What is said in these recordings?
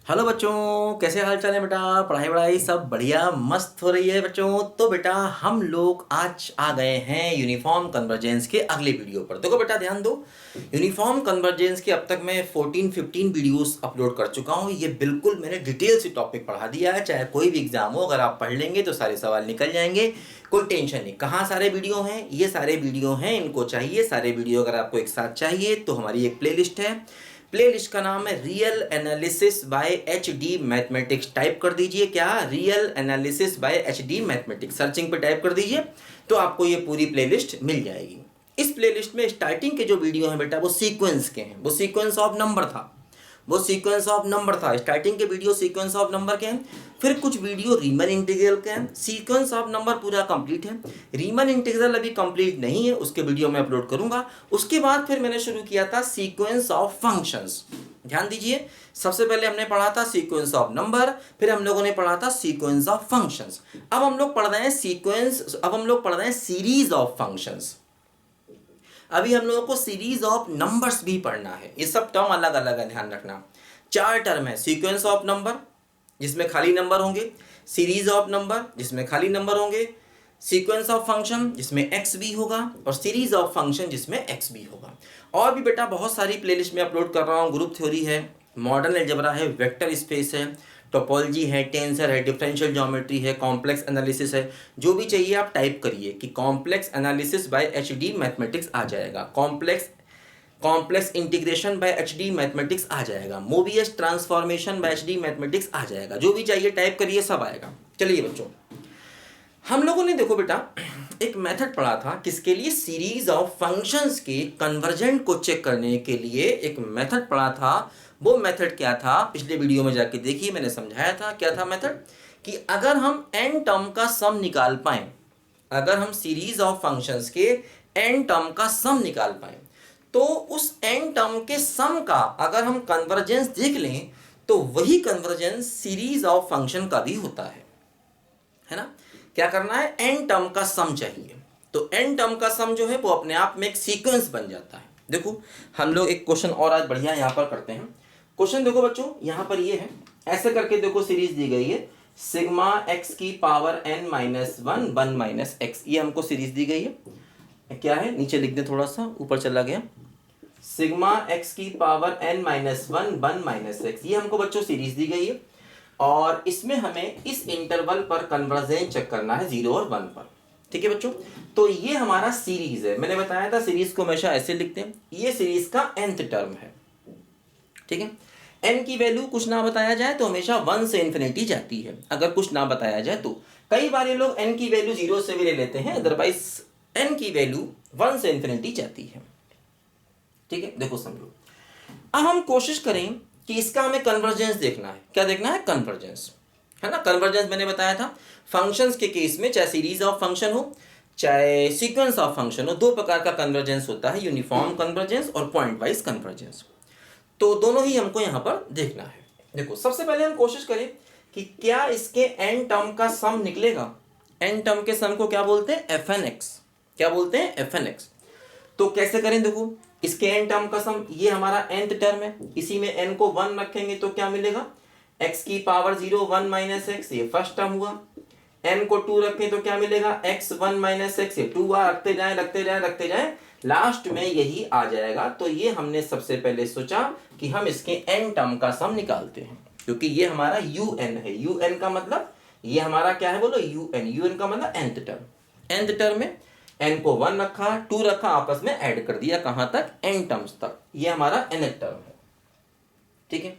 Hello बच्चों, कैसे हाल चाल है बेटा। पढ़ाई वढ़ाई सब बढ़िया मस्त हो रही है बच्चों। तो बेटा हम लोग आज आ गए हैं यूनिफॉर्म कन्वर्जेंस के अगले वीडियो पर। देखो बेटा ध्यान दो, यूनिफॉर्म कन्वर्जेंस के अब तक मैं 14-15 वीडियोस अपलोड कर चुका हूँ। ये बिल्कुल मैंने डिटेल से टॉपिक पढ़ा दिया है, चाहे कोई भी एग्जाम हो अगर आप पढ़ लेंगे तो सारे सवाल निकल जाएंगे, कोई टेंशन नहीं। कहाँ सारे वीडियो हैं? ये सारे वीडियो हैं, इनको चाहिए सारे वीडियो अगर आपको एक साथ चाहिए तो हमारी एक प्लेलिस्ट है। प्लेलिस्ट का नाम है real analysis by HD mathematics. Type कर दीजिए क्या, real analysis by HD mathematics, searching पे टाइप कर दीजिए तो आपको ये पूरी प्लेलिस्ट मिल जाएगी। इस प्लेलिस्ट में स्टार्टिंग के जो वीडियो हैं बेटा वो सीक्वेंस के हैं, वो सीक्वेंस ऑफ नंबर था, वो सीक्वेंस ऑफ नंबर था। स्टार्टिंग के वीडियो सीक्वेंस ऑफ नंबर के हैं, फिर कुछ वीडियो रीमन इंटीग्रल के हैं। सीक्वेंस ऑफ नंबर पूरा कंप्लीट है, रीमन इंटीग्रल अभी कंप्लीट नहीं है, उसके वीडियो मैं अपलोड करूंगा। उसके बाद फिर मैंने शुरू किया था सीक्वेंस ऑफ फंक्शंस। ध्यान दीजिए, सबसे पहले हमने पढ़ा था सीक्वेंस ऑफ नंबर, फिर हम लोगों ने पढ़ा था सीक्वेंस ऑफ फंक्शंस। अब हम लोग पढ़ रहे हैं सीरीज ऑफ फंक्शंस। अभी हम लोगों को सीरीज ऑफ नंबर्स भी पढ़ना है। ये सब टर्म अलग अलग है, ध्यान रखना। 4 टर्म है, सीक्वेंस ऑफ नंबर जिसमें खाली नंबर होंगे, सीरीज ऑफ नंबर जिसमें खाली नंबर होंगे, सीक्वेंस ऑफ फंक्शन जिसमें एक्स भी होगा, और सीरीज ऑफ फंक्शन जिसमें एक्स भी होगा। और भी बेटा बहुत सारी प्लेलिस्ट में अपलोड कर रहा हूँ। ग्रुप थ्योरी है, मॉडर्न अलजेब्रा है, वेक्टर स्पेस है, टोपोलॉजी है, टेंसर है, डिफरेंशियल ज्योमेट्री है, कॉम्प्लेक्स एनालिसिस है। जो भी चाहिए आप टाइप करिए कि complex analysis by HD mathematics आ जाएगा, complex integration by HD mathematics आ जाएगा, Mobius transformation by HD mathematics आ जाएगा। जो भी चाहिए टाइप करिए, सब आएगा। चलिए बच्चों, हम लोगों ने देखो बेटा एक मेथड पढ़ा था किसके लिए, सीरीज ऑफ फंक्शंस के कन्वर्जेंट को चेक करने के लिए एक मेथड पढ़ा था। वो मेथड क्या था, पिछले वीडियो में जाके देखिए, मैंने समझाया था क्या था मेथड। कि अगर हम n टर्म का सम निकाल पाए, अगर हम सीरीज ऑफ फंक्शंस के n टर्म का सम निकाल पाए, तो उस n टर्म के सम का अगर हम कन्वर्जेंस देख लें तो वही कन्वर्जेंस सीरीज ऑफ फंक्शन का भी होता है ना। क्या करना है, n टर्म का सम चाहिए, तो n टर्म का सम जो है वो अपने आप में एक सीक्वेंस बन जाता है। देखो हम लोग एक क्वेश्चन और आज बढ़िया यहाँ पर करते हैं। क्वेश्चन देखो बच्चों, यहाँ पर ये है, ऐसे करके देखो सीरीज दी गई है, सिग्मा x की पावर n माइनस 1 x, ये हमको सीरीज दी गई है। क्या है, नीचे लिख दें, थोड़ा सा ऊपर चला गया, सिग्मा x की पावर n माइनस 1 x, ये हमको बच्चों सीरीज दी गई है। और इसमें हमें इस इंटरवल पर कन्वर्जेंस चेक करना है 0 और 1 पर। ठीक है बच्चों, तो ये हमारा सीरीज है। मैंने बताया था सीरीज को हमेशा ऐसे लिखते हैं, ये सीरीज का nth टर्म है। ठीक है, n की वैल्यू कुछ ना बताया जाए तो हमेशा 1 से इन्फिनिटी जाती है, अगर कुछ ना बताया जाए तो। कई बार ये लोग n की वैल्यू 0 से भी ले लेते हैं, अदरवाइज n की वैल्यू 1 से इन्फिनिटी जाती है। ठीक है, देखो समझो, अब हम कोशिश करें कि इसका हमें कन्वर्जेंस देखना है। क्या देखना है, कन्वर्जेंस, है ना। कन्वर्जेंस मैंने बताया था फंक्शंस के केस में, चाहे सीरीज ऑफ फंक्शन हो चाहे सीक्वेंस ऑफ फंक्शन हो, 2 प्रकार का कन्वर्जेंस होता है, यूनिफॉर्म कन्वर्जेंस और पॉइंट वाइज कन्वर्जेंस। तो दोनों ही हमको यहाँ पर देखना है। देखो सबसे पहले हम कोशिश करें कि क्या इसके n टर्म का सम निकलेगा। n टर्म के सम को क्या बोलते हैं, fnx। क्या बोलते हैं, fnx। तो कैसे करें, देखो इसके n टर्म का सम, ये हमारा nth टर्म है, इसी में n को 1 रखेंगे तो क्या मिलेगा, x की पावर 0 1 माइनस x, ये फर्स्ट टर्म हुआ। n को 2 रखें तो क्या मिलेगा, x 1 माइनस x, ये 2 रखते जाएं रखते जाएं रखते जाएं, लास्ट में यही आ जाएगा। तो ये हमने सबसे पहले सोचा कि हम इसके n टर्म का सम निकालते हैं, क्योंकि ये हमारा un है। un का मतलब ये हमारा क्या है, बोलो un का मतलब nth टर्म। nth टर्म में n को 1 रखा, 2 रखा, आपस में ऐड कर दिया, कहां तक, n टर्म्स तक। ये हमारा nth टर्म है। ठीक है,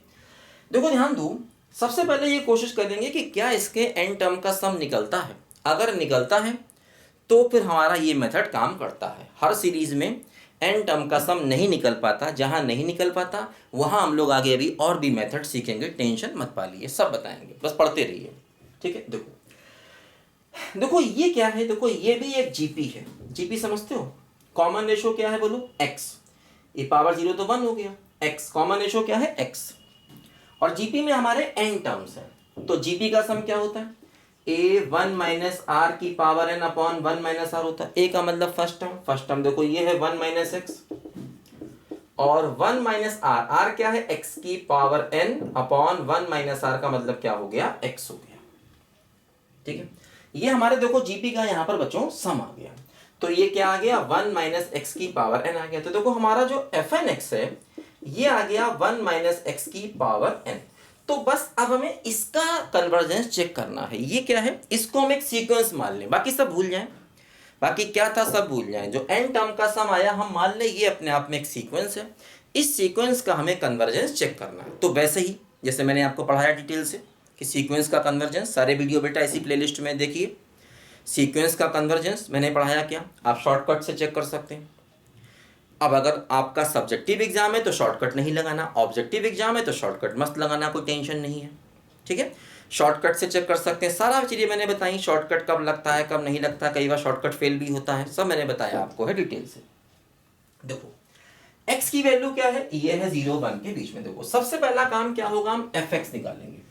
देखो ध्यान दो, सबसे पहले ये कोशिश करेंगे कि क्या इसके n टर्म का सम निकलता है। अगर निकलता है तो फिर हमारा ये मेथड काम करता है। हर सीरीज में n टर्म का सम नहीं निकल पाता, जहां नहीं निकल पाता वहां हम लोग आगे अभी और भी मेथड सीखेंगे, टेंशन मत पालिए, सब बताएंगे, बस पढ़ते रहिए। ठीक है, देखो ये क्या है, देखो ये भी एक जीपी है। जीपी समझते हो, कॉमन रेशो क्या है, बोलो x, ये पावर 0 तो 1 हो गया, x कॉमन रेशो क्या है, x। और जीपी में हमारे n टर्म्स हैं, तो जीपी का सम क्या होता है, a 1 माइनस आर की power n upon 1 minus r होता है। a का मतलब फर्स्ट टर्म, देखो ये है 1 माइनस एक्स, और 1 माइनस आर, आर क्या है, x की power n upon 1 minus r का मतलब क्या हो गया, x हो गया। ठीक है, ये हमारे देखो जीपी का यहाँ पर बच्चों सम आ गया। तो ये क्या आ गया, 1 माइनस एक्स की पावर n आ गया। तो देखो हमारा जो एफ एन एक्स है ये आ गया 1 माइनस एक्स की पावर n। तो बस अब हमें इसका कन्वर्जेंस चेक करना है। ये क्या है, इसको हम एक सीक्वेंस मान लें, बाकी सब भूल जाएं, बाकी क्या था सब भूल जाएं। जो n टर्म का सम आया हम मान लें ये अपने आप में एक सीक्वेंस है। इस सीक्वेंस का हमें कन्वर्जेंस चेक करना है। तो वैसे ही जैसे मैंने आपको पढ़ाया डिटेल से कि सीक्वेंस का कन्वर्जेंस, सारे वीडियो बेटा इसी प्लेलिस्ट में देखिए। सीक्वेंस का कन्वर्जेंस मैंने पढ़ाया क्या, आप शॉर्टकट से चेक कर सकते हैं। अब अगर आपका सब्जेक्टिव एग्जाम है तो शॉर्टकट नहीं लगाना, ऑब्जेक्टिव एग्जाम है तो शॉर्टकट मस्त लगाना, कोई टेंशन नहीं है। ठीक है, शॉर्टकट से चेक कर सकते हैं। सारा चीज़ें मैंने बताई, शॉर्टकट कब लगता है कब नहीं लगता, कई बार शॉर्टकट फेल भी होता है, सब मैंने बताया आपको है डिटेल से। देखो x की वैल्यू क्या है, ये है 0 1 के बीच में। देखो सबसे पहला काम क्या होगा, हम fx निकालेंगे।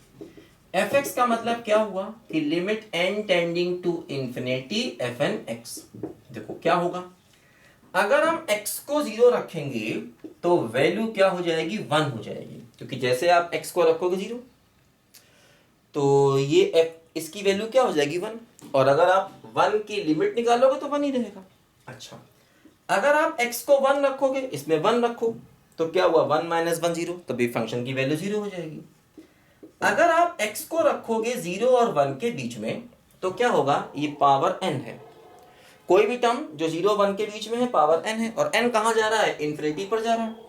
fx का मतलब क्या हुआ कि limit n tending to infinity fn x। देखो क्या होगा, अगर हम x को 0 रखेंगे तो वैल्यू क्या हो जाएगी, 1 हो जाएगी, क्योंकि जैसे आप x को रखोगे 0 तो ये f इसकी वैल्यू क्या हो जाएगी 1, और अगर आप 1 की लिमिट निकालोगे तो 1 ही रहेगा। अच्छा, अगर आप x को 1 रखोगे, इसमें 1 रखो तो क्या हुआ, 1 माइनस 1 0, तभी फंक्शन की वैल्यू 0 हो जाएगी। अगर आप x को रखोगे 0 और 1 के बीच में तो क्या होगा, ये पावर n है। कोई भी टर्म जो 0 1 के बीच में है पावर n है, और n कहाँ जा रहा है, इन्फिनिटी पर जा रहा है।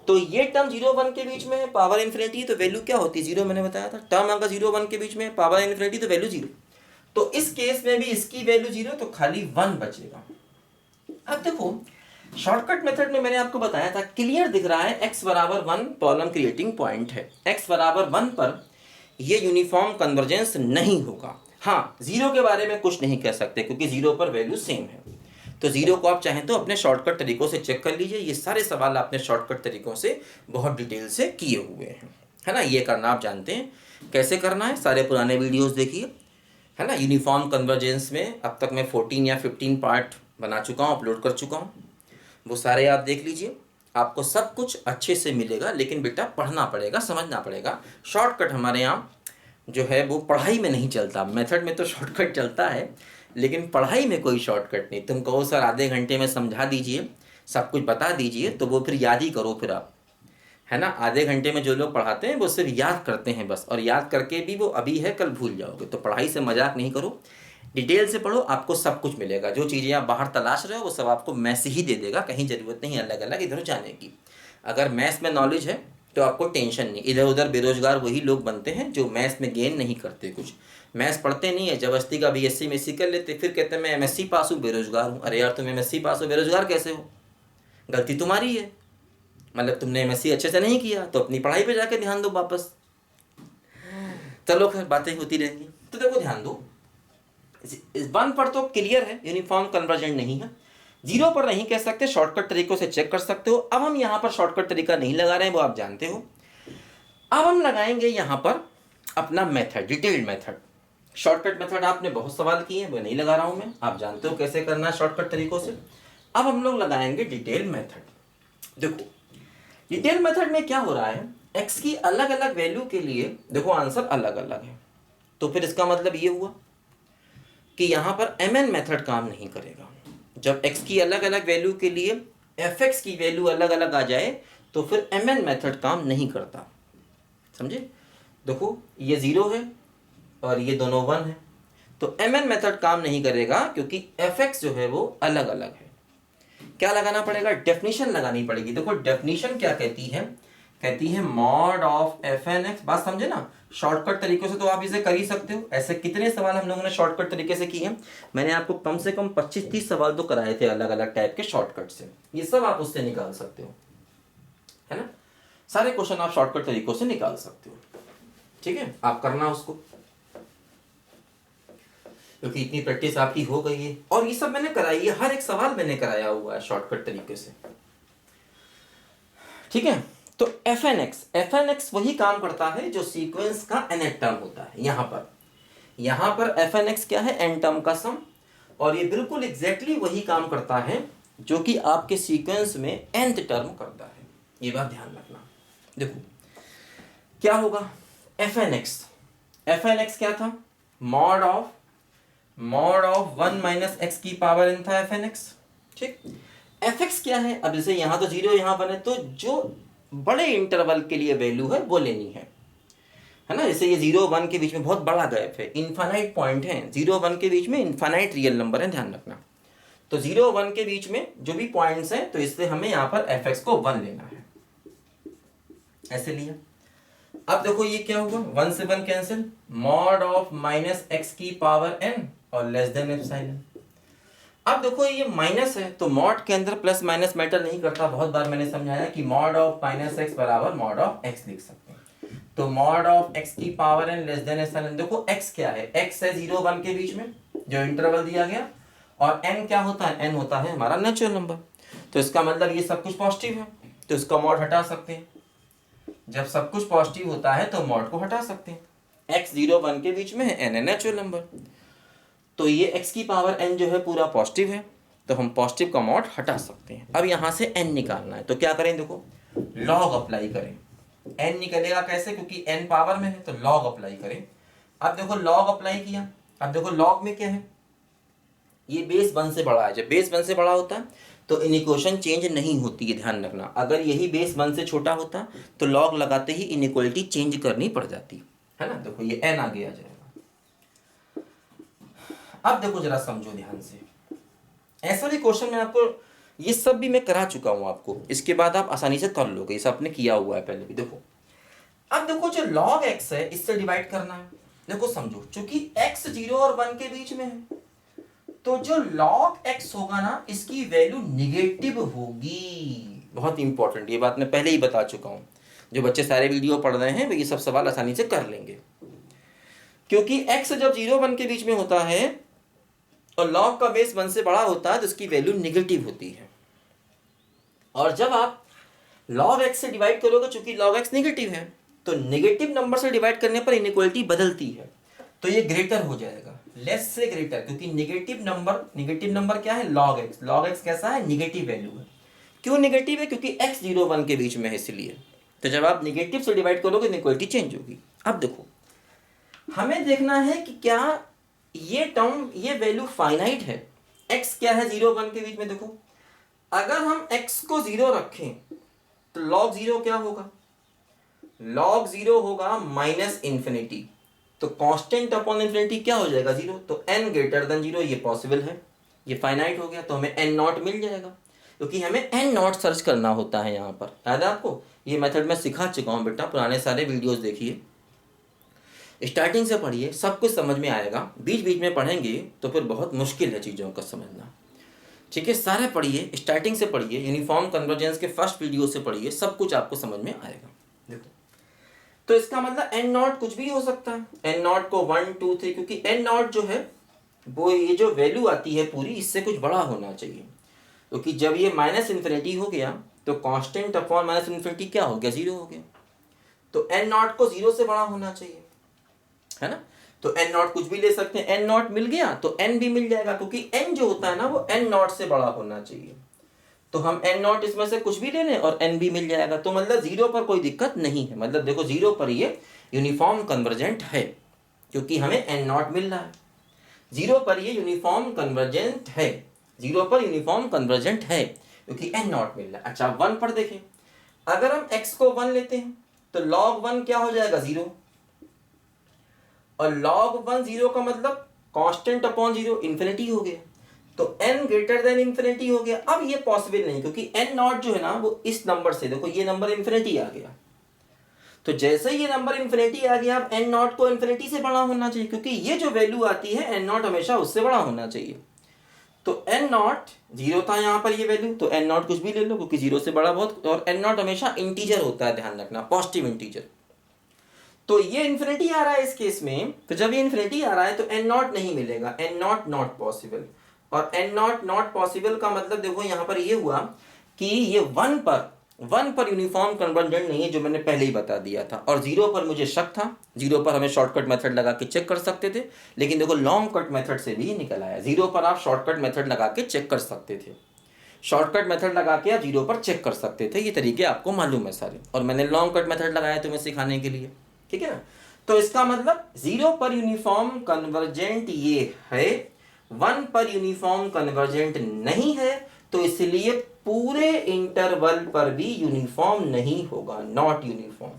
तो ये टर्म 0 1 के बीच में है, पावर इन्फिनिटी, तो वैल्यू क्या होती है 0, मैंने बताया था। टर्म अगर 0 1 के बीच में है, पावर इन्फिनिटी, तो वैल्यू 0। तो इस केस में भी इसकी वैल्यू 0, तो खाली 1 बचेगा। अब देखो शॉर्टकट मेथड में मैंने आपको बताया था, क्लियर दिख रहा है x बराबर 1 प्रॉब्लम क्रिएटिंग पॉइंट है। x बराबर 1 पर ये यूनिफॉर्म कन्वर्जेंस नहीं होगा। हाँ, 0 के बारे में कुछ नहीं कह सकते क्योंकि 0 पर वैल्यू सेम है। तो 0 को आप चाहें तो अपने शॉर्टकट तरीकों से चेक कर लीजिए। ये सारे सवाल आपने शॉर्टकट तरीकों से बहुत डिटेल से किए हुए हैं, है ना। ये करना आप जानते हैं कैसे करना है, सारे पुराने वीडियोस देखिए, है ना। यूनिफॉर्म कन्वर्जेंस में अब तक मैं 14 या 15 पार्ट बना चुका हूँ, अपलोड कर चुका हूँ, वो सारे आप देख लीजिए। आपको सब कुछ अच्छे से मिलेगा, लेकिन बेटा पढ़ना पड़ेगा, समझना पड़ेगा। शॉर्टकट हमारे यहाँ जो है वो पढ़ाई में नहीं चलता, मेथड में तो शॉर्टकट चलता है, लेकिन पढ़ाई में कोई शॉर्टकट नहीं। तुम कहो सर आधे घंटे में समझा दीजिए, सब कुछ बता दीजिए, तो वो फिर याद ही करो फिर आप, है ना। आधे घंटे में जो लोग पढ़ाते हैं वो सिर्फ याद करते हैं बस, और याद करके भी वो अभी है कल भूल जाओगे। तो पढ़ाई से मजाक नहीं करो, डिटेल से पढ़ो, आपको सब कुछ मिलेगा। जो चीज़ें आप बाहर तलाश रहे हो वो सब आपको मैथ्स ही दे देगा, कहीं ज़रूरत नहीं अलग अलग इधर जाने की। अगर मैथ्स में नॉलेज है तो आपको टेंशन नहीं। इधर उधर बेरोजगार वही लोग बनते हैं जो मैथ्स में गेन नहीं करते, कुछ मैथ्स पढ़ते नहीं है, जबरदस्ती का बीएससी में कर लेते, फिर कहते हैं मैं एमएससी पास हूँ बेरोजगार हूँ। अरे यार तुम एमएससी पास हो बेरोजगार कैसे हो, गलती तुम्हारी है, मतलब तुमने एमएससी अच्छे से नहीं किया, तो अपनी पढ़ाई पे जाके ध्यान दो वापस। चलो खैर बातें होती रहेंगी। तो देखो ध्यान दो, 1 पर तो क्लियर है यूनिफॉर्म कन्वर्जेंट नहीं है, 0 पर नहीं कह सकते, शॉर्टकट तरीकों से चेक कर सकते हो। अब हम यहाँ पर शॉर्टकट तरीका नहीं लगा रहे हैं, वो आप जानते हो। अब हम लगाएंगे यहाँ पर अपना method, detailed method. Shortcut method आपने बहुत सवाल किए हैं, वो नहीं लगा रहा हूँ मैं, आप जानते हो कैसे करना है शॉर्टकट तरीकों से। अब हम लोग लगाएंगे डिटेल मेथड। देखो डिटेल मेथड में क्या हो रहा है, x की अलग अलग वैल्यू के लिए देखो आंसर अलग अलग है, तो फिर इसका मतलब ये हुआ कि यहाँ पर mn मेथड काम नहीं करेगा। जब x की अलग अलग वैल्यू के लिए fx की वैल्यू अलग अलग आ जाए तो फिर mn मेथड काम नहीं करता, समझे। देखो ये 0 है और ये दोनों 1 है, तो mn मेथड काम नहीं करेगा क्योंकि fx जो है वो अलग अलग है। क्या लगाना पड़ेगा, डेफिनेशन लगानी पड़ेगी। देखो डेफिनेशन क्या कहती है मॉड ऑफ fn(x), बात समझे ना। शॉर्टकट तरीकों से तो आप इसे कर ही सकते हो, ऐसे कितने सवाल हम लोगों ने शॉर्टकट तरीके से किए हैं। मैंने आपको कम से कम 25-30 सवाल तो कराए थे अलग अलग टाइप के शॉर्टकट से, ये सब आप उससे निकाल सकते हो, है ना। सारे क्वेश्चन आप शॉर्टकट तरीकों से निकाल सकते हो, ठीक है। आप करना उसको, क्योंकि इतनी प्रैक्टिस आपकी हो गई है, और ये सब मैंने कराई है, हर एक सवाल मैंने कराया हुआ है शॉर्टकट तरीके से, ठीक है। तो fn(x) वही काम करता है जो सीक्वेंस का nth टर्म होता है। यहाँ पर fn(x) क्या है, n टर्म का सम, और ये बिल्कुल एग्जैक्टली वही काम करता है जो कि आपके सीक्वेंस में nth टर्म करता है। ये बात ध्यान रखना। देखो क्या होगा, एफ एन एक्स क्या था, मॉड ऑफ 1 माइनस एक्स की पावर n था एफ एन एक्स। ठीक, एफ एक्स क्या है, अब जैसे यहाँ तो 0 यहाँ 1 है, तो जो बड़े इंटरवल के लिए वैल्यू है वो लेनी है ना। जैसे ये 0 1 के बीच में बहुत बड़ा गैप है, इनफाइनाइट पॉइंट है, 0 1 के बीच में इनफाइनाइट रियल नंबर है, ध्यान रखना। तो 0 1 के बीच में जो भी पॉइंट्स हैं, तो इससे हमें यहाँ पर एफ एक्स को 1 लेना है, ऐसे लिया। अब देखो ये क्या हुआ, 1 से 1 cancel, mod of minus x की पावर n और लेस देन एप्सिलॉन। अब देखो ये माइनस है, तो मॉड के अंदर प्लस माइनस मैटर नहीं करता। बहुत बार मैंने समझाया कि मॉड ऑफ माइनस एक्स बराबर मॉड ऑफ एक्स लिख सकते हैं। तो मॉड ऑफ एक्स की power n less than epsilon. देखो x क्या है, x है 0 1 के बीच में जो इंटरवल दिया गया, और n क्या होता है, n होता है हमारा नेचुरल नंबर। तो इसका मतलब ये सब कुछ पॉजिटिव है, तो इसका मॉड हटा सकते हैं। जब सब कुछ पॉजिटिव होता है तो मॉड को हटा सकते हैं। x 0 1 के बीच में है, n है नेचुरल नंबर, तो ये x की पावर n जो है पूरा पॉजिटिव है, तो हम पॉजिटिव का मॉड हटा सकते हैं। अब यहाँ से n निकालना है, तो क्या करें, देखो लॉग अप्लाई करें। n निकलेगा कैसे, क्योंकि n पावर में है, तो लॉग अप्लाई करें। अब देखो लॉग अप्लाई किया, अब देखो लॉग में क्या है, ये बेस 1 से बड़ा है। जब बेस 1 से बड़ा होता है तो इनइक्वेशन चेंज नहीं होती है, ध्यान रखना। अगर यही बेस 1 से छोटा होता तो लॉग लगाते ही इनइक्वालिटी चेंज करनी पड़ जाती है ना। देखो ये n आगे आ जाएगा। अब देखो जरा समझो ध्यान से, ऐसा भी क्वेश्चन में आपको, ये सब भी मैं करा चुका हूं आपको, इसके बाद आप आसानी से कर लोगे, ये सब आपने किया हुआ है पहले भी। देखो अब देखो जो log x है इससे डिवाइड करना है। देखो समझो, चूंकि x 0 और 1 के बीच में है, तो जो log x होगा ना, इसकी वैल्यू निगेटिव होगी। बहुत इंपॉर्टेंट, ये बात मैं पहले ही बता चुका हूं। जो बच्चे सारे वीडियो पढ़ रहे हैं वे ये सब सवाल आसानी से कर लेंगे, क्योंकि x जब 0 1 के बीच में होता है और log का बेस 1 से बड़ा होता है तो इसकी वैल्यू निगेटिव होती है। और जब आप log x से डिवाइड करोगे, चूंकि log x निगेटिव है, तो निगेटिव नंबर से डिवाइड करने पर इनइक्वालिटी बदलती है, तो ये ग्रेटर हो जाएगा, लेस से ग्रेटर, क्योंकि निगेटिव नंबर क्या है, log x कैसा है, निगेटिव वैल्यू है। क्यों निगेटिव है, क्योंकि x 0 1 के बीच में है, इसलिए। तो जब आप निगेटिव से डिवाइड करोगे इनइक्वालिटी चेंज होगी। अब देखो हमें देखना है कि क्या ये टर्म, ये वैल्यू फाइनाइट है। x क्या है 0 1 के बीच में, देखो अगर हम x को 0 रखें तो log 0 क्या होगा, log 0 होगा माइनस इंफिनिटी, तो कांस्टेंट अपॉन इंफिनिटी क्या हो जाएगा, 0। तो n ग्रेटर देन 0 ये पॉसिबल है, ये फाइनाइट हो गया, तो हमें n नॉट मिल जाएगा, क्योंकि हमें n नॉट सर्च करना होता है। यहाँ पर याद है आपको, ये मेथड मैं सिखा चुका हूँ बेटा, पुराने सारे वीडियोस देखिए, स्टार्टिंग से पढ़िए, सब कुछ समझ में आएगा। बीच बीच में पढ़ेंगे तो फिर बहुत मुश्किल है चीज़ों का समझना। ठीक है, सारे पढ़िए, स्टार्टिंग से पढ़िए, यूनिफॉर्म कन्वर्जेंस के फर्स्ट वीडियो से पढ़िए, सब कुछ आपको समझ में आएगा। देखो तो इसका मतलब n नॉट कुछ भी हो सकता है, n नॉट को 1 2 3, क्योंकि n नॉट जो है वो ये जो वैल्यू आती है पूरी, इससे कुछ बड़ा होना चाहिए, क्योंकि जब ये माइनस इन्फिनिटी हो गया तो कांस्टेंट अपॉन माइनस इन्फिनिटी क्या हो गया, 0 हो गया। तो n नॉट को 0 से बड़ा होना चाहिए, है ना। तो n नॉट कुछ भी ले सकते हैं, n नॉट मिल गया तो n भी मिल जाएगा, क्योंकि n जो होता है ना वो n नॉट से बड़ा होना चाहिए। तो हम n नॉट इसमें से कुछ भी ले लें और n भी मिल जाएगा, तो मतलब 0 पर कोई दिक्कत नहीं है। मतलब देखो 0 पर ये यूनिफॉर्म कन्वर्जेंट है, क्योंकि हमें n नॉट मिल रहा है। 0 पर ये यूनिफॉर्म कन्वर्जेंट है, 0 पर यूनिफॉर्म कन्वर्जेंट है, क्योंकि n नॉट मिल रहा है। अच्छा 1 पर देखें, अगर हम x को 1 लेते हैं तो log 1 क्या हो जाएगा, 0, और log 1 0 का मतलब कांस्टेंट अपॉन 0 इन्फिनिटी हो गया, तो n ग्रेटर देन इन्फिनिटी हो गया। अब ये पॉसिबल नहीं, क्योंकि n नॉट जो है ना वो इस नंबर से, देखो ये नंबर इन्फिनिटी आ गया, तो जैसे ही ये नंबर इन्फिनिटी आ गया, अब n नॉट को इन्फिनिटी से बड़ा होना चाहिए, क्योंकि ये जो वैल्यू आती है n नॉट हमेशा उससे बड़ा होना चाहिए। तो n नॉट 0 था यहाँ पर ये वैल्यू, तो n नॉट कुछ भी ले लो, क्योंकि 0 से बड़ा बहुत, और n नॉट हमेशा इंटीजर होता है, ध्यान रखना, पॉजिटिव इंटीजर। तो ये इन्फिनिटी आ रहा है इस केस में, तो जब ये इन्फिनिटी आ रहा है तो n नॉट नहीं मिलेगा, n नॉट नॉट पॉसिबल। और n नॉट नॉट पॉसिबल का मतलब देखो यहाँ पर ये हुआ कि ये 1 पर यूनिफॉर्म कन्वर्जेंट नहीं है, जो मैंने पहले ही बता दिया था। और 0 पर मुझे शक था, 0 पर हमें शॉर्टकट मेथड लगा के चेक कर सकते थे, लेकिन देखो लॉन्ग कट मेथड से भी निकल आया। 0 पर आप शॉर्टकट मेथड लगा के चेक कर सकते थे, शॉर्टकट मेथड लगा के आप जीरो पर चेक कर सकते थे, ये तरीके आपको मालूम है सारे, और मैंने लॉन्ग कट मेथड लगाया तुम्हें सिखाने के लिए, ठीक है ना। तो इसका मतलब जीरो पर यूनिफॉर्म कन्वर्जेंट ये है, वन पर यूनिफॉर्म कन्वर्जेंट नहीं है, तो इसलिए पूरे इंटरवल पर भी यूनिफॉर्म नहीं होगा, नॉट यूनिफॉर्म,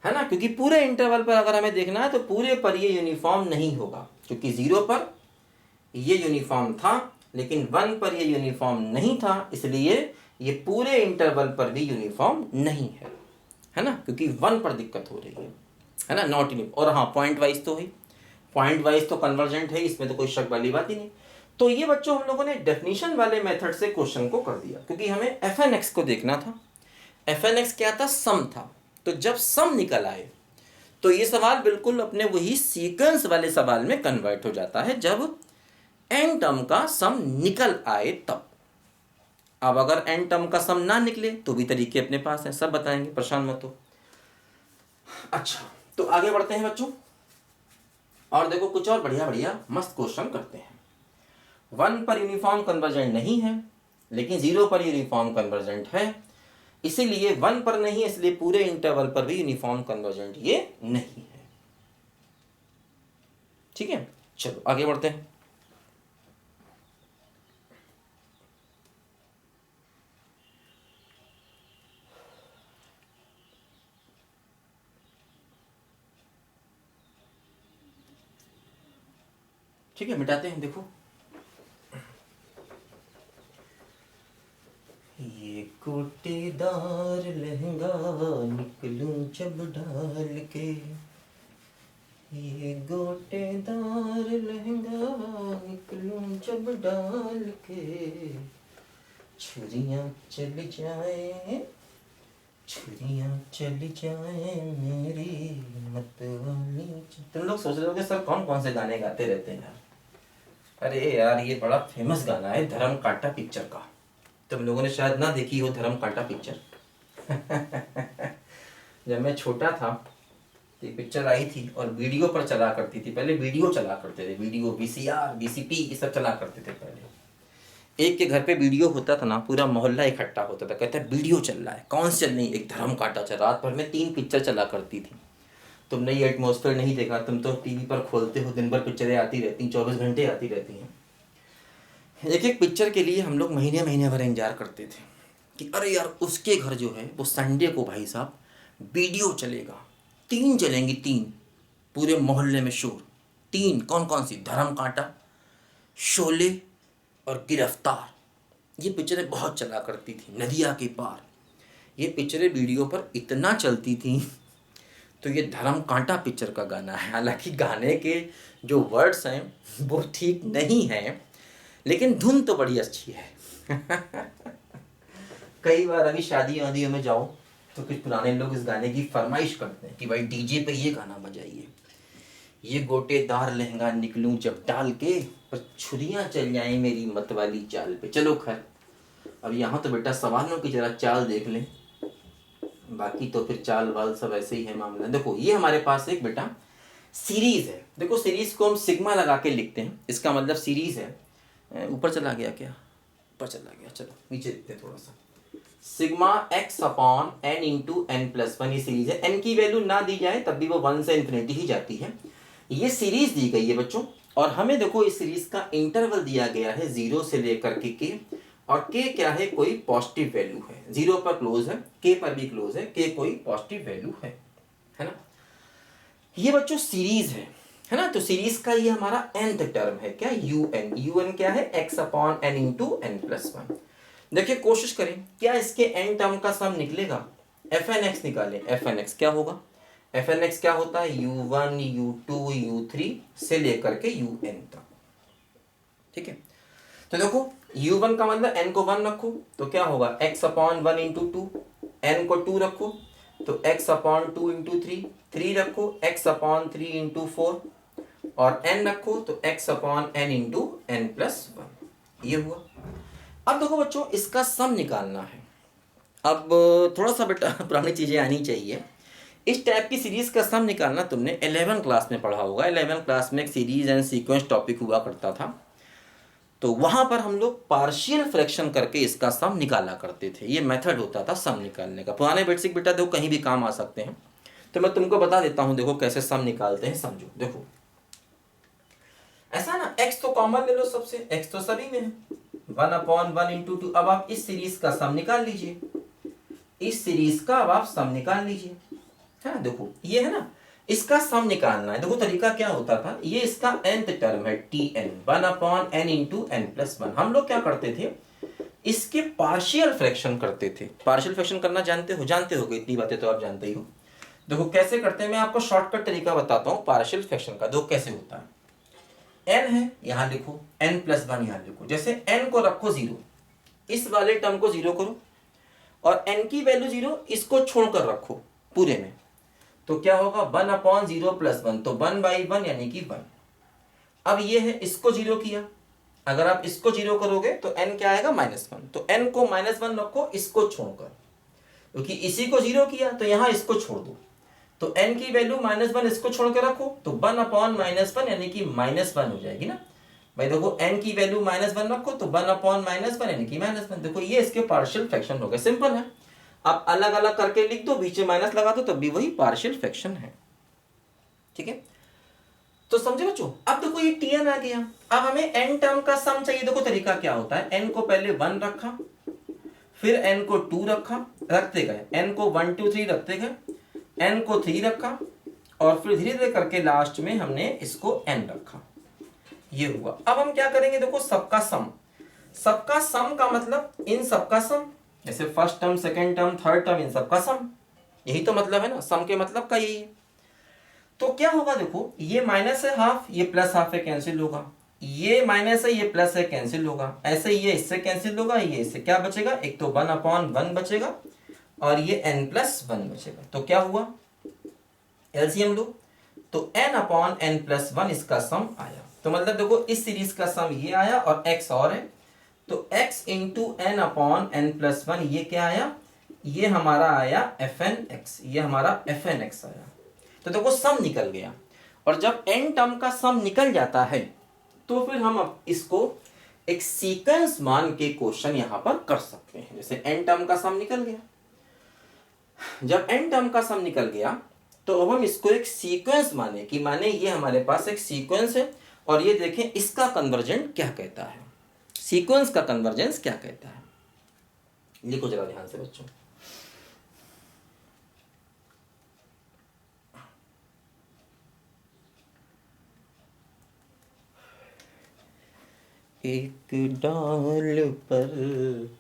है ना। क्योंकि पूरे इंटरवल पर अगर हमें देखना है तो पूरे पर ये यूनिफॉर्म नहीं होगा, क्योंकि जीरो पर ये यूनिफॉर्म था लेकिन वन पर ये यूनिफॉर्म नहीं था, इसलिए ये पूरे इंटरवल पर भी यूनिफॉर्म नहीं है ना, क्योंकि वन पर दिक्कत हो रही है ना, नॉट यूनिफॉर्म। और हाँ, पॉइंट वाइज तो है, पॉइंट वाइज तो कन्वर्जेंट है, इसमें तो कोई शक वाली बात ही नहीं। तो ये बच्चों हम लोगों ने डेफिनेशन वाले मेथड से क्वेश्चन को कर दिया, क्योंकि हमें एफ एन एक्स को देखना था। एफ एन एक्स क्या था, सम था। तो जब सम निकल आए तो ये सवाल बिल्कुल अपने वही सीक्वेंस वाले सवाल में कन्वर्ट हो जाता है, जब एन टर्म का सम निकल आए तब। अब अगर एन टर्म का सम ना निकले तो भी तरीके अपने पास हैं, सब बताएंगे, परेशान मत हो। अच्छा, तो आगे बढ़ते हैं बच्चों, और देखो कुछ और बढ़िया बढ़िया मस्त क्वेश्चन करते हैं। वन पर यूनिफॉर्म कन्वर्जेंट नहीं है लेकिन जीरो पर यूनिफॉर्म कन्वर्जेंट है, इसीलिए वन पर नहीं, इसलिए पूरे इंटरवल पर भी यूनिफॉर्म कन्वर्जेंट ये नहीं है। ठीक है, चलो आगे बढ़ते हैं। ठीक है, मिटाते हैं। देखो, ये कोटेदार लहंगा निकलूं जब डाल के, ये गोटेदार लहंगा निकलूं जब डाल के, छुरियां चल जाए, छुरियां चल जाए मेरी मतवाली। तुम लोग सोच रहे हो कि सर कौन कौन से गाने गाते रहते हैं यार। अरे यार, ये बड़ा फेमस गाना है धर्म कांटा पिक्चर का, तुम लोगों ने शायद ना देखी हो धर्म कांटा पिक्चर। जब मैं छोटा था तो ये पिक्चर आई थी और वीडियो पर चला करती थी, पहले वीडियो चला करते थे, वीडियो वीसीआर वीसीपी ये सब चला करते थे पहले। एक के घर पे वीडियो होता था ना, पूरा मोहल्ला इकट्ठा होता था, कहते हैं वीडियो चल रहा है, कौन सी चल रही, एक धर्म कांटा चल, रात भर में 3 पिक्चर चला करती थी। तुमने ये एटमॉस्फेयर नहीं देखा, तुम तो टीवी पर खोलते हो, दिन भर पिक्चरें आती रहती, 24 घंटे आती रहती हैं। एक एक पिक्चर के लिए हम लोग महीने महीने भर इंतजार करते थे कि अरे यार उसके घर जो है वो संडे को भाई साहब वीडियो चलेगा, 3 चलेंगी, 3 पूरे मोहल्ले में शोर। 3 कौन कौन सी, धर्म कांटा, शोले और गिरफ्तार, ये पिक्चरें बहुत चला करती थी। नदिया के पार, ये पिक्चरें वीडियो पर इतना चलती थी। तो ये धर्म कांटा पिक्चर का गाना है, हालांकि गाने के जो वर्ड्स हैं वो ठीक नहीं हैं, लेकिन धुन तो बड़ी अच्छी है। कई बार अभी शादी वादियों में जाओ तो कुछ पुराने लोग इस गाने की फरमाइश करते हैं कि भाई डीजे पे ये गाना बजाइए, ये गोटेदार लहंगा निकलूं जब डाल के, पर छुरियां चल जाएं मेरी मतवाली चाल पे। चलो खैर, अब यहाँ तो बेटा सवालों की जरा चाल देख लें, बाकी तो फिर चाल वाल सब ऐसे ही है मामला। देखो, ये हमारे पास एक बेटा सीरीज है। देखो, सीरीज को हम सिग्मा लगा के लिखते हैं, इसका मतलब सीरीज है। ऊपर चला गया क्या, ऊपर चला गया, चलो नीचे लिखते हैं थोड़ा सा। Sigma x upon n into n plus 1 ये सीरीज है। n की वैल्यू ना दी जाए तब भी वो 1 से इन्फिनिटी ही जाती है। ये सीरीज दी गई है बच्चों, और हमें देखो इस सीरीज का इंटरवल दिया गया है 0 से लेकर के k, और k क्या है, कोई पॉजिटिव वैल्यू है, 0 पर क्लोज है, k पर भी क्लोज है, k कोई पॉजिटिव वैल्यू है ना। ये बच्चों सीरीज है ना। तो सीरीज का ये हमारा nth टर्म है क्या, un क्या है, x upon n into n plus 1। देखिए कोशिश करें, क्या इसके n टर्म का सम निकलेगा, fn(x) निकालें। fn(x) क्या होगा, fn(x) क्या होता है, u1 u2 u3 से लेकर के un तक। ठीक है, तो देखो u1 का मतलब n को 1 रखो तो क्या होगा, x अपॉन 1 इंटू 2, n को 2 रखो तो x अपॉन 2 इंटू 3 रखो, x अपॉन 3 इंटू 4, और n रखो तो x upon n into n plus 1, ये हुआ। अब देखो बच्चों, इसका सम निकालना है। अब थोड़ा सा बेटा पुरानी चीज़ें आनी चाहिए। इस टाइप की सीरीज का सम निकालना तुमने 11 क्लास में पढ़ा होगा। 11 क्लास में एक सीरीज एंड सीक्वेंस टॉपिक हुआ करता था। तो वहाँ पर हम लोग पार्शियल फ्रैक्शन करके इसका सम निकाला करते थे। ये मेथड होता था सम निकालने का। पुराने बेसिक बेटा देखो कहीं भी काम आ सकते हैं, तो मैं तुमको बता देता हूँ। देखो कैसे सम निकालते हैं, समझो। देखो ऐसा ना, x तो कॉमन ले लो सबसे, x तो सभी में है, 1/1 इंटू 2। अब आप इस सीरीज का सम निकाल लीजिए, इस सीरीज का अब आप सम निकाल लीजिए, है ना। देखो ये है ना, इसका सम निकालना है। देखो तरीका क्या होता था, ये इसका nth टर्म है tn, 1/n इंटू n+1। हम लोग क्या करते थे, इसके पार्शियल फ्रैक्शन करते थे। पार्शियल फ्रैक्शन करना जानते हो? जानते होगे, इतनी बातें तो आप जानते ही हो। देखो कैसे करते हैं, मैं आपको शॉर्टकट तरीका बताता हूँ पार्शियल फ्रैक्शन का। देखो कैसे होता है, n है यहां लिखो, n+1 यहां लिखो। जैसे n को रखो 0, इस वाले टर्म को 0 करो, और n की वैल्यू 0, इसको छोड़कर रखो पूरे में, तो क्या होगा 1/0+1, तो 1/1 यानी कि 1। अब ये है, इसको 0 किया, अगर आप इसको 0 करोगे तो n क्या आएगा -1, तो n को -1 रखो इसको छोड़कर, क्योंकि इसी को 0 किया तो यहां इसको छोड़ दो, तो n की वैल्यू -1 इसको छोड़ के रखो, तो 1/-1 यानी कि -1 हो जाएगी ना भाई। देखो n की वैल्यू -1 रखो तो 1/-1 यानी कि -1। देखो ये इसके पार्शियल फ्रैक्शन हो गए, सिंपल है। आप अलग अलग करके लिख दो, बीच में माइनस लगा दो, तब भी वही पार्शियल फ्रैक्शन है, ठीक है। तो समझे बच्चों। अब देखो ये tn आ गया, अब हमें n टर्म का सम चाहिए। देखो तरीका क्या होता है, n को पहले 1 रखा, फिर n को 2 रखा, रखते गए, n को 1 2 3 रखते गए, n को 3 रखा, और फिर धीरे धीरे करके लास्ट में हमने इसको n रखा। ये हुआ। अब हम क्या करेंगे, देखो सबका सम। सबका सम का मतलब इन सबका सम, जैसे first term, second term, third term, इन सबका सम। यही तो मतलब है ना, सम के मतलब का यही है। तो क्या होगा, देखो ये माइनस है हाफ, ये प्लस हाफ है, कैंसिल होगा। ये माइनस है, ये प्लस है, कैंसिल होगा। ऐसे ये इससे कैंसिल होगा, ये इससे क्या बचेगा, एक तो 1/1 बचेगा, और ये n+1 बचेगा। तो क्या हुआ, एलसीएम लो, तो n/n+1 इसका सम आया। तो मतलब देखो इस सीरीज का सम ये आया, और x और है, तो x इंटू n/n+1 ये क्या आया, ये हमारा आया fnx, ये हमारा fnx आया। तो देखो सम निकल गया। और जब n टर्म का सम निकल जाता है, तो फिर हम अब इसको एक सीक्वेंस मान के क्वेश्चन यहां पर कर सकते हैं। जैसे n टर्म का सम निकल गया, जब n टर्म का सम निकल गया, तो अब हम इसको एक सीक्वेंस माने, कि माने ये हमारे पास एक सीक्वेंस है, और ये देखें इसका कन्वर्जेंट क्या कहता है, सीक्वेंस का कन्वर्जेंस क्या कहता है। लिखो जरा ध्यान से बच्चों। एक डाल पर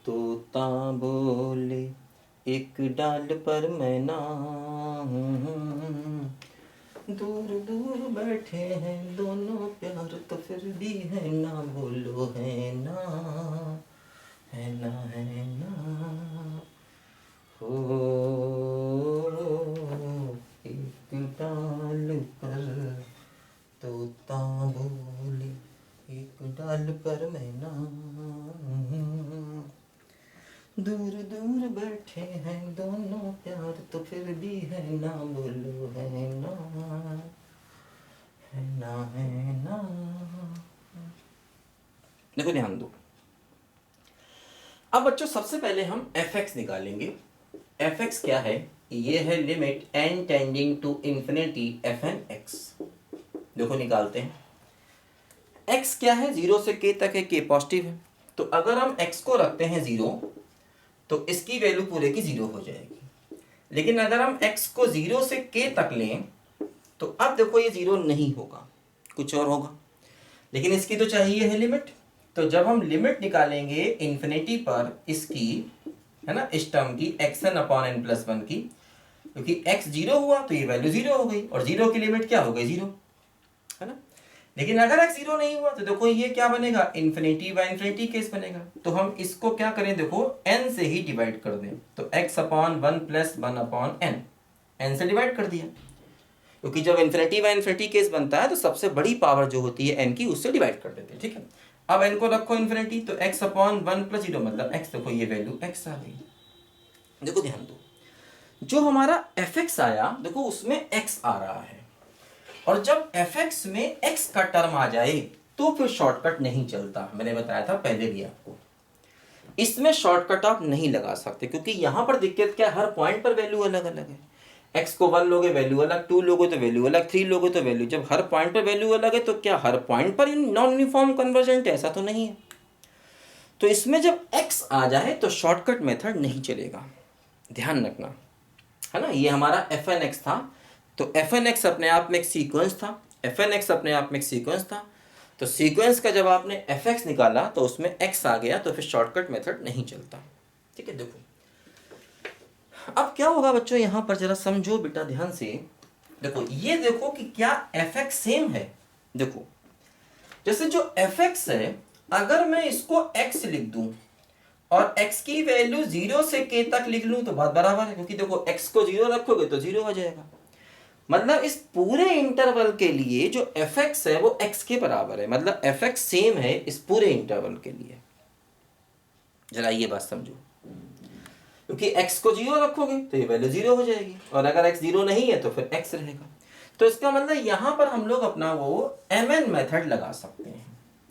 तोता बोले, एक डाल पर मैना, दूर दूर बैठे हैं दोनों प्यार तो फिर भी है ना, बोलो है ना, है ना, है ना। हो एक डाल पर तोता बोले, एक डाल पर मैना, दूर दूर बैठे हैं दोनों प्यार तो फिर भी है ना, बोलो है ना, है ना, है ना। देखो ध्यान दो। अब बच्चों सबसे पहले हम fx निकालेंगे। fx क्या है, ये है limit n tending to infinity fnx। देखो निकालते हैं। x क्या है, 0 से k तक है, k पॉजिटिव है, तो अगर हम x को रखते हैं 0, तो इसकी वैल्यू पूरे की 0 हो जाएगी। लेकिन अगर हम x को 0 से k तक लें, तो अब देखो ये 0 नहीं होगा, कुछ और होगा। लेकिन इसकी तो चाहिए है लिमिट, तो जब हम लिमिट निकालेंगे इन्फिनिटी पर इसकी, है ना, इस टर्म की xn/n+1 की, क्योंकि x 0 हुआ तो ये वैल्यू 0 हो गई, और 0 की लिमिट क्या हो गई, 0, है ना। लेकिन अगर x 0 नहीं हुआ तो देखो ये क्या बनेगा, इन्फिनिटी बाय इन्फिनिटी केस बनेगा। तो हम इसको क्या करें, देखो n से ही डिवाइड कर दें, तो x/1 + 1/n, n से डिवाइड कर दिया, क्योंकि जब इन्फिनिटी बाय इन्फिनिटी केस बनता है तो सबसे बड़ी पावर जो होती है n की, उससे डिवाइड कर देते हैं, ठीक है। अब n को रखो इन्फिनिटी, तो x/1 + 0 मतलब x, देखो ये वैल्यू x आ गई। देखो ध्यान दो, जो हमारा fx आया, देखो उसमें x आ रहा है, और जब fx में x का टर्म आ जाए तो फिर शॉर्टकट नहीं चलता। मैंने बताया था पहले भी आपको, इसमें शॉर्टकट आप नहीं लगा सकते क्योंकि यहाँ पर दिक्कत क्या है, हर पॉइंट पर वैल्यू अलग अलग है। x को 1 लोगे वैल्यू अलग, 2 लोगे तो वैल्यू अलग, 3 लोगे तो वैल्यू, जब हर पॉइंट पर वैल्यू अलग है तो क्या हर पॉइंट पर नॉन यूनिफॉर्म कन्वर्जेंट है? ऐसा तो नहीं है। तो इसमें जब x आ जाए तो शॉर्टकट मेथड नहीं चलेगा, ध्यान रखना, है ना। ये हमारा fn(x) था, तो fn(x) अपने आप में एक सीक्वेंस था, fn(x) अपने आप में एक सीक्वेंस था। तो सीक्वेंस का जब आपने fx निकाला तो उसमें x आ गया, तो फिर शॉर्टकट मेथड नहीं चलता। ठीक है, देखो अब क्या होगा बच्चों, यहाँ पर जरा समझो बेटा ध्यान से। देखो ये देखो कि क्या fx सेम है। देखो जैसे जो fx है, अगर मैं इसको x लिख दूं और x की वैल्यू 0 से k तक लिख लूं तो बात बराबर है, क्योंकि देखो x को 0 रखोगे तो 0 हो जाएगा। मतलब इस पूरे इंटरवल के लिए जो fx है वो x के बराबर है, मतलब fx सेम है इस पूरे इंटरवल के लिए। जरा ये बात समझो, क्योंकि x को 0 रखोगे तो ये वैल्यू 0 हो जाएगी, और अगर x 0 नहीं है तो फिर x रहेगा। तो इसका मतलब यहां पर हम लोग अपना वो mn मेथड लगा सकते हैं।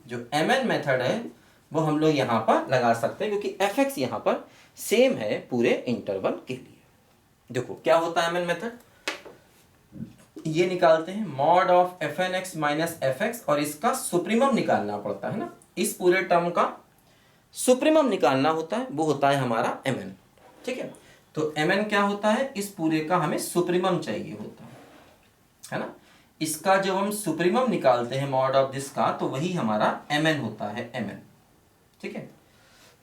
जो mn मेथड है वो हम लोग यहां पर लगा सकते हैं, क्योंकि fx यहां पर सेम है पूरे इंटरवल के लिए। देखो क्या होता है mn मेथड, ये निकालते हैं mod of fn(x) minus fx, और इसका सुप्रीमम निकालना पड़ता है ना, इस पूरे टर्म का सुप्रीमम निकालना होता है, वो होता है हमारा mn। ठीक है, तो mn क्या होता है, इस पूरे का हमें सुप्रीमम चाहिए होता है ना। इसका जब हम सुप्रीमम निकालते हैं मॉड ऑफ दिस का, तो वही हमारा mn होता है, mn। ठीक है,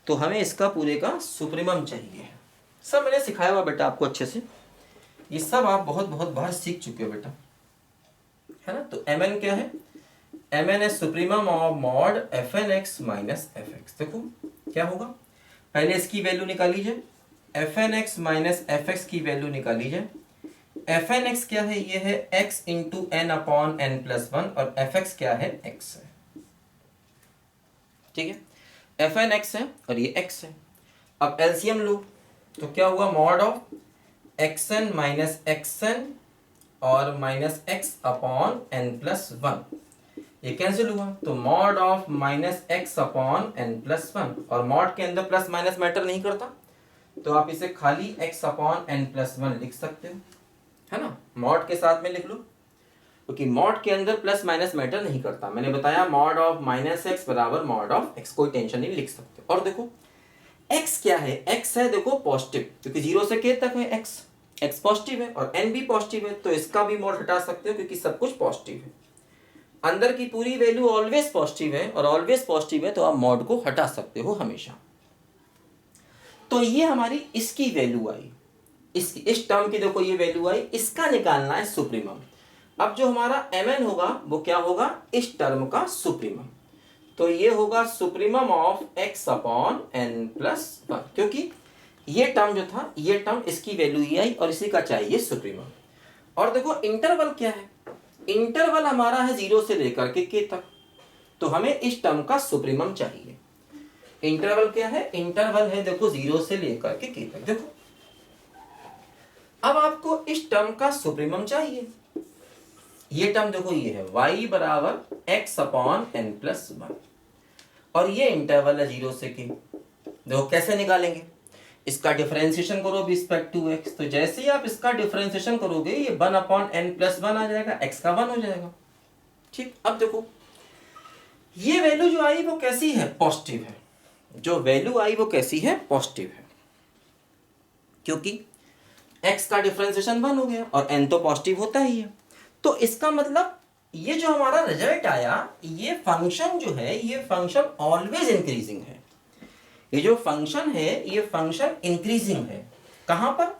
तो हमें इसका पूरे का सुप्रीमम चाहिए। सब मैंने सिखाया हुआ बेटा आपको अच्छे से, ये सब आप बहुत बहुत बार सीख चुके हो बेटा, है ना। तो mn क्या है, mn है supremum of mod fn(x) minus fx। देखो क्या होगा, पहले इसकी वैल्यू निकाल लीजिए, fn(x) माइनस fx की वैल्यू निकाल लीजिए। fn(x) क्या है, ये है x into n upon n plus 1, और fx क्या है, x है। ठीक है, fn(x) है और ये x है। अब एलसीएम लो, तो क्या हुआ, mod of xn minus xn और minus x upon n plus 1, ये कैंसिल हुआ, तो mod of minus x upon n plus 1, और मॉड के अंदर प्लस माइनस मैटर नहीं करता, तो आप इसे खाली x अपॉन n प्लस 1 लिख सकते हो, है ना। मॉड के साथ में लिख लो, क्योंकि मॉड के अंदर प्लस माइनस मैटर नहीं करता। मैंने बताया मॉड ऑफ माइनस x बराबर मॉड ऑफ x, कोई टेंशन नहीं, लिख सकते हो। और देखो x क्या है, x है देखो पॉजिटिव, क्योंकि 0 से k तक है x पॉजिटिव है, और n भी पॉजिटिव है, तो इसका भी मॉड हटा सकते हो क्योंकि सब कुछ पॉजिटिव है। अंदर की पूरी वैल्यू ऑलवेज पॉजिटिव है, और ऑलवेज पॉजिटिव है तो आप मॉड को हटा सकते हो हमेशा। तो ये हमारी इसकी वैल्यू आई, इस टर्म की देखो ये वैल्यू आई, इसका निकालना है सुप्रीमम। अब जो हमारा mn होगा वो क्या होगा, इस टर्म का सुप्रीमम, तो ये होगा supremum of x upon n plus 1, क्योंकि ये टर्म जो था, ये टर्म इसकी वैल्यू ही आई और इसी का चाहिए सुप्रीमम। और देखो इंटरवल क्या है, इंटरवल हमारा है 0 से लेकर के k तक, तो हमें इस टर्म का सुप्रीमम चाहिए। इंटरवल क्या है, इंटरवल है देखो 0 से लेकर के k तक। देखो अब आपको इस टर्म का सुप्रीमम चाहिए, ये टर्म देखो ये है y बराबर x अपॉन n प्लस 1, और ये इंटरवल है 0 से k। देखो कैसे निकालेंगे, इसका डिफरेंशिएशन करो रिस्पेक्ट टू x, तो जैसे ही आप इसका डिफरेंशिएशन करोगे ये 1 अपॉन n प्लस 1 आ जाएगा, x का 1 हो जाएगा। ठीक, अब देखो ये वैल्यू जो आई वो कैसी है, पॉजिटिव है, जो वैल्यू आई वो कैसी है, पॉजिटिव है, क्योंकि x का डिफरेंशिएशन 1 हो गया और n तो पॉजिटिव होता ही है। तो इसका मतलब ये जो हमारा रिजल्ट आया, ये फंक्शन जो है, ये फंक्शन ऑलवेज इंक्रीजिंग है। ये जो फंक्शन है ये फंक्शन इंक्रीजिंग है, कहां पर,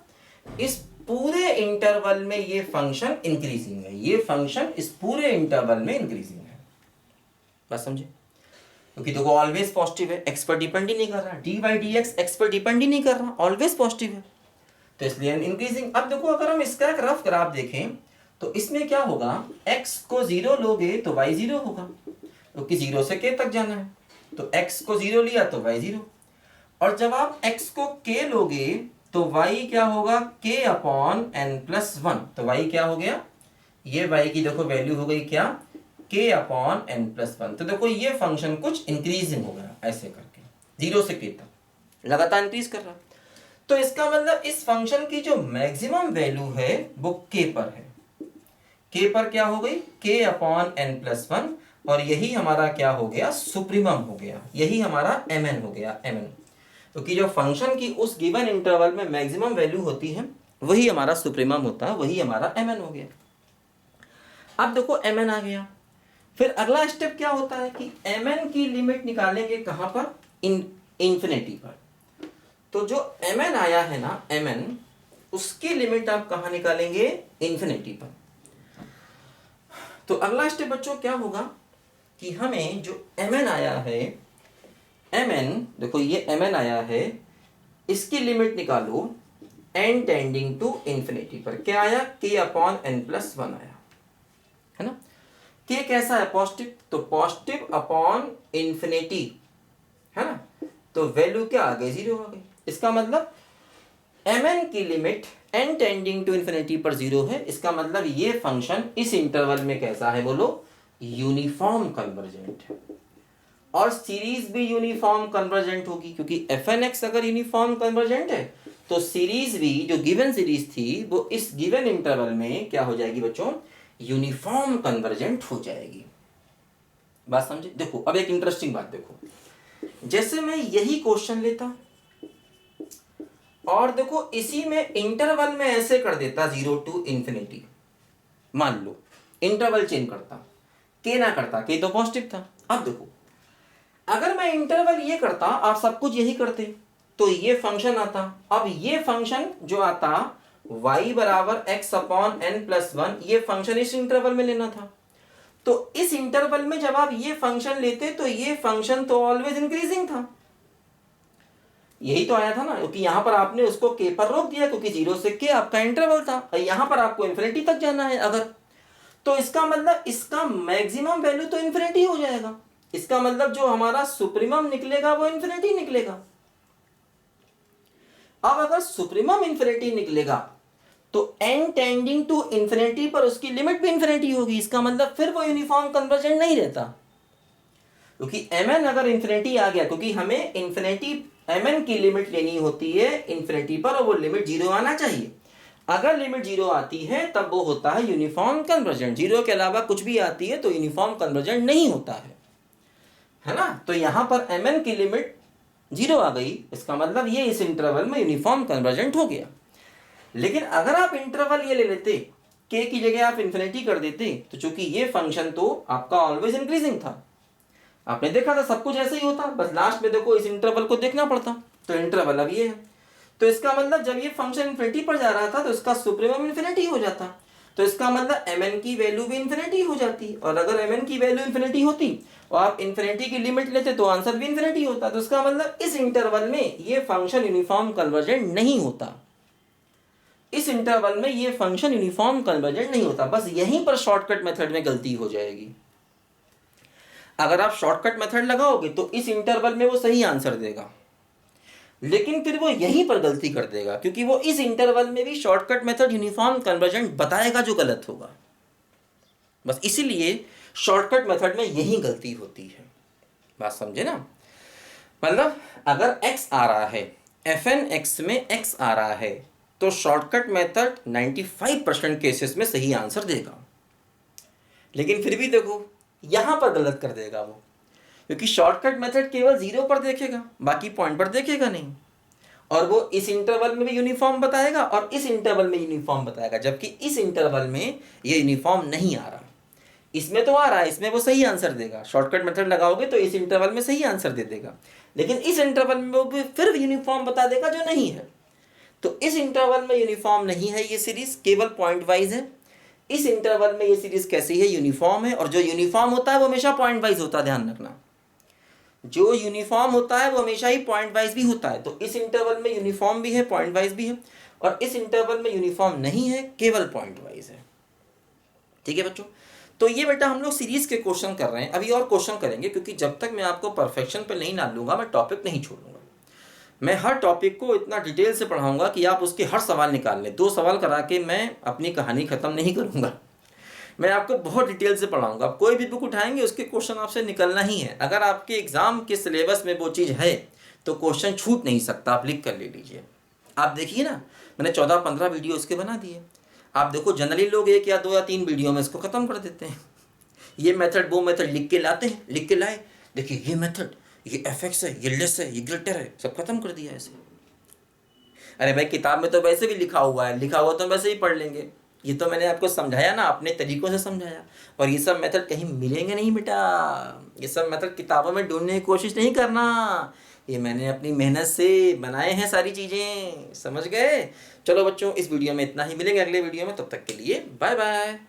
इस पूरे इंटरवल में ये फंक्शन इंक्रीजिंग है, ये फंक्शन इस पूरे इंटरवल में इंक्रीजिंग है। बात समझे, क्योंकि देखो ऑलवेज पॉजिटिव है, x पर डिपेंड ही नहीं कर रहा, dy dx x पर डिपेंड ही नहीं कर रहा, ऑलवेज पॉजिटिव है, तो इसलिए इंक्रीजिंग। अब देखो अगर हम इसका एक रफ ग्राफ देखें तो इसमें क्या होगा, x को 0 लोगे तो y 0 होगा, क्योंकि 0 से k तक जाना है, तो x को 0 लिया तो y 0, और जब आप x को k लोगे तो y क्या होगा, k अपॉन n प्लस 1, तो y क्या हो गया, ये y की देखो वैल्यू हो गई क्या, k अपॉन n+1। तो देखो ये फंक्शन कुछ इंक्रीजिंग हो गया ऐसे करके, 0 से k तक लगातार इंक्रीज कर रहा। तो इसका मतलब इस फंक्शन की जो मैक्सिमम वैल्यू है वो k पर है। k पर क्या हो गई, k अपॉन n+1, और यही हमारा क्या हो गया, सुप्रीमम हो गया, यही हमारा mn हो गया, mn। क्योंकि जो फंक्शन की उस गिवन इंटरवल में मैक्सिमम वैल्यू होती है वही हमारा सुप्रीमम होता है, वही हमारा mn हो गया। अब देखो mn आ गया, फिर अगला स्टेप क्या होता है कि mn की लिमिट निकालेंगे कहां पर, इंफिनिटी पर। तो जो mn आया है ना, mn, उसकी लिमिट आप कहां निकालेंगे, इंफिनिटी पर। तो अगला स्टेप बच्चों क्या होगा कि हमें जो mn आया है, mn देखो ये mn आया है, इसकी लिमिट निकालो n टेंडिंग टू इंफिनिटी पर। क्या आया, k अपॉन n+1 आया है ना। k कैसा है, पॉजिटिव, तो पॉजिटिव अपॉन इंफिनिटी है ना, तो वैल्यू क्या आ गई, 0 आ गई। इसका मतलब mn की limit n tending to infinity पर 0 है। इसका मतलब ये फंक्शन इस इंटरवल में कैसा है, बोलो, यूनिफॉर्म कन्वर्जेंट है। और सीरीज भी यूनिफॉर्म कन्वर्जेंट होगी, क्योंकि fnx अगर यूनिफॉर्म कन्वर्जेंट है तो सीरीज भी, जो गिवन सीरीज थी, वो इस गिवन इंटरवल में क्या हो जाएगी बच्चों, यूनिफॉर्म कन्वर्जेंट हो जाएगी। बात समझे। देखो अब एक इंटरेस्टिंग बात देखो, जैसे मैं यही क्वेश्चन लेता और देखो इसी में इंटरवल में ऐसे कर देता 0 टू इंफिनिटी, मान लो इंटरवल चेंज करता, के ना करता, के तो पॉजिटिव था। अब देखो अगर मैं इंटरवल ये करता, आप सब कुछ यही करते, तो ये फंक्शन आता। अब ये फंक्शन जो आता y बराबर x अपॉन n+1, ये फंक्शन इस इंटरवल में लेना था। तो इस इंटरवल में जब आप ये फंक्शन लेते तो ये फंक्शन तो ऑलवेज इंक्रीजिंग था, यही तो आया था ना, क्योंकि यहां पर आपने उसको k पर रोक दिया, क्योंकि 0 से k आपका इंटरवल था, और यहां पर आपको इंफिनिटी तक जाना है अगर, तो इसका मतलब इसका मैक्सिमम वैल्यू तो इंफिनिटी हो जाएगा। इसका मतलब जो हमारा सुप्रीमम निकलेगा वो इंफिनिटी निकलेगा। अब अगर सुप्रीमम इंफिनिटी निकलेगा तो n टेंडिंग टू इंफिनिटी पर उसकी लिमिट भी इंफिनिटी होगी। इसका मतलब फिर वो यूनिफॉर्म कन्वर्जेंट नहीं रहता, क्योंकि mn अगर इंफिनिटी आ गया, क्योंकि हमें इंफिनिटी mn की लिमिट लेनी होती है इंफिनिटी पर, और वो लिमिट 0 आना चाहिए। अगर लिमिट 0 आती है तब वो होता है यूनिफॉर्म कन्वर्जेंट, 0 के अलावा कुछ भी आती है तो यूनिफॉर्म कन्वर्जेंट नहीं होता है ना। तो यहां पर mn की लिमिट 0 आ गई, इसका मतलब ये इस इंटरवल में यूनिफॉर्म कन्वर्जेंट हो गया। लेकिन अगर आप इंटरवल ये ले लेते, k की जगह आप इंफिनिटी कर देते, तो चूंकि ये फंक्शन तो आपका ऑलवेज इंक्रीजिंग था, आपने देखा था सब कुछ ऐसे ही होता, बस लास्ट में देखो इस इंटरवल को देखना पड़ता, तो इंटरवल अब ये है। तो इसका मतलब जब ये फंक्शन इंफिनिटी पर जा रहा था तो इसका सुप्रीमम इंफिनिटी हो जाता, तो इसका मतलब mn की वैल्यू भी इंफिनिटी हो जाती, और अगर mn की वैल्यू इंफिनिटी होती और आप इंफिनिटी की लिमिट लेते तो आंसर भी इंफिनिटी होता। तो इसका मतलब इस इंटरवल में ये फंक्शन यूनिफॉर्म कन्वर्जेंट नहीं होता, इस इंटरवल में ये फंक्शन यूनिफॉर्म कन्वर्जेंट नहीं होता। बस यहीं पर शॉर्टकट मेथड में गलती हो जाएगी। अगर आप शॉर्टकट मेथड लगाओगे तो इस इंटरवल में वो सही आंसर देगा, लेकिन फिर वो यहीं पर गलती कर देगा, क्योंकि वो इस इंटरवल में भी शॉर्टकट मेथड यूनिफॉर्म कन्वर्जेंट बताएगा जो गलत होगा। बस इसीलिए शॉर्टकट मेथड में यही गलती होती है। बात समझे ना। मतलब अगर x आ रहा है, fn(x) में x आ रहा है, तो शॉर्टकट मेथड 95% केसेस में सही आंसर देगा। लेकिन फिर भी देखो यहां पर गलत कर देगा वो, क्योंकि शॉर्टकट मेथड केवल 0 पर देखेगा, बाकी पॉइंट पर देखेगा नहीं, और वो इस इंटरवल में भी यूनिफॉर्म बताएगा और इस इंटरवल में यूनिफॉर्म बताएगा, जबकि इस इंटरवल में ये यूनिफॉर्म नहीं आ रहा। इसमें तो आ रहा है, इसमें वो सही आंसर देगा, शॉर्टकट मेथड लगाओगे तो इस इंटरवल में सही आंसर दे देगा, लेकिन इस इंटरवल में वो भी फिर यूनिफॉर्म बता देगा जो नहीं है। तो इस इंटरवल में यूनिफॉर्म नहीं है, ये सीरीज केवल पॉइंट वाइज है। इस इंटरवल में ये सीरीज कैसी है, यूनिफॉर्म है, और जो यूनिफॉर्म होता है वो हमेशा पॉइंट वाइज होता है, ध्यान रखना। जो यूनिफॉर्म होता है वो हमेशा ही पॉइंट वाइज भी होता है। तो इस इंटरवल में यूनिफॉर्म भी है, पॉइंट वाइज भी है, और इस इंटरवल में यूनिफॉर्म नहीं है, केवल पॉइंट वाइज है। ठीक है बच्चों। तो ये बेटा हम लोग सीरीज के क्वेश्चन कर रहे हैं, अभी और क्वेश्चन करेंगे, क्योंकि जब तक मैं आपको परफेक्शन पे नहीं डालूंगा मैं टॉपिक नहीं छोड़ूंगा। मैं हर टॉपिक को इतना डिटेल से पढ़ाऊंगा कि आप उसके हर सवाल निकाल लें। 2 सवाल करा के मैं अपनी कहानी खत्म नहीं करूंगा, मैं आपको बहुत डिटेल से पढ़ाऊंगा। आप कोई भी बुक उठाएंगे उसके क्वेश्चन आपसे निकलना ही है। अगर आपके एग्जाम के सिलेबस में वो चीज़ है तो क्वेश्चन छूट नहीं सकता, आप लिख कर ले लीजिए। आप देखिए ना, मैंने 14-15 वीडियो इसके बना दिए। आप देखो जनरली लोग 1 या 2 या 3 वीडियो में इसको ख़त्म कर देते हैं। ये मेथड वो मेथड लिख के लाते हैं, लिख के लाए, देखिए ये मेथड, ये एफएक्स है, ये लेस है, ये ग्रेटर है, सब खत्म कर दिया ऐसे। अरे भाई किताब में तो वैसे भी लिखा हुआ है, लिखा हुआ तो वैसे ही पढ़ लेंगे। ये तो मैंने आपको समझाया ना, अपने तरीक़ों से समझाया। और ये सब मेथड कहीं मिलेंगे नहीं बेटा, ये सब मेथड किताबों में ढूंढने की कोशिश नहीं करना। ये मैंने अपनी मेहनत से बनाए हैं सारी चीज़ें, समझ गए। चलो बच्चों, इस वीडियो में इतना ही, मिलेंगे अगले वीडियो में, तब तक के लिए बाय बाय।